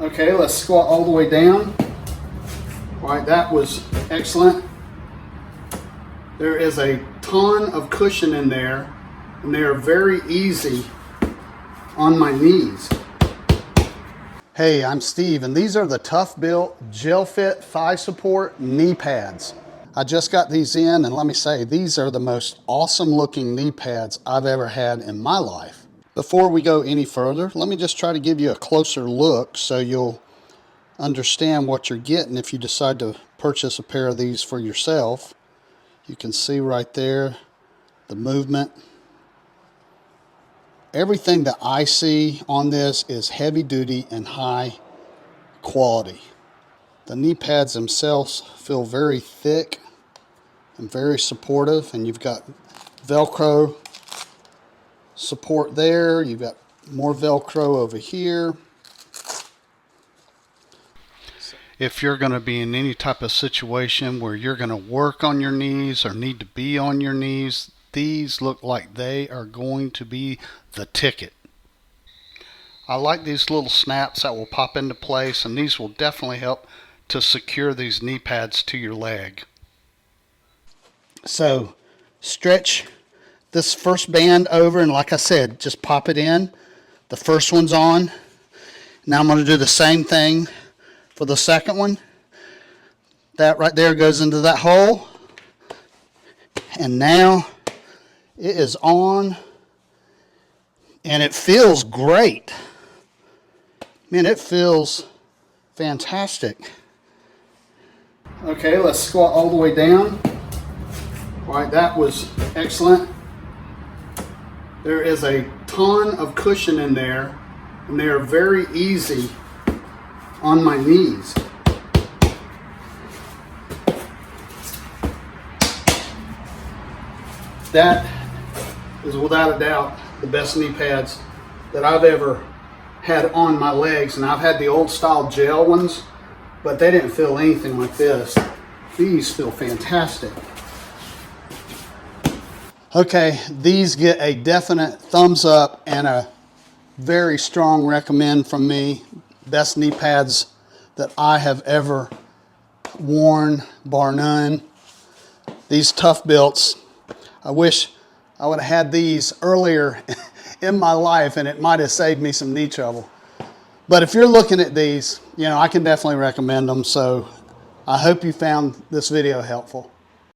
Okay, let's squat all the way down. All right, that was excellent. There is a ton of cushion in there, and they are very easy on my knees. Hey, I'm Steve, and these are the Toughbuilt GelFit thigh support knee pads. I just got these in, and let me say, these are the most awesome looking knee pads I've ever had in my life. Before we go any further, let me just try to give you a closer look so you'll understand what you're getting if you decide to purchase a pair of these for yourself. You can see right there the movement. Everything that I see on this is heavy duty and high quality. The knee pads themselves feel very thick and very supportive, and you've got velcro support there, you've got more velcro over here. If you're going to be in any type of situation where you're going to work on your knees or need to be on your knees, these look like they are going to be the ticket. I like these little snaps that will pop into place, and these will definitely help to secure these knee pads to your leg. So stretch this first band over, and like I said, just pop it in. The first one's on. Now I'm going to do the same thing for the second one. That right there goes into that hole, and now it is on, and it feels great. Man, it feels fantastic. Okay, let's squat all the way down. All right, that was excellent. There is a ton of cushion in there, and they are very easy on my knees. That is without a doubt the best knee pads that I've ever had on my legs, and I've had the old style gel ones, but they didn't feel anything like this. These feel fantastic. Okay, these get a definite thumbs up and a very strong recommend from me. Best knee pads that I have ever worn, bar none. These Toughbuilts, I wish I would have had these earlier in my life, and it might have saved me some knee trouble. But if you're looking at these, I can definitely recommend them. So I hope you found this video helpful.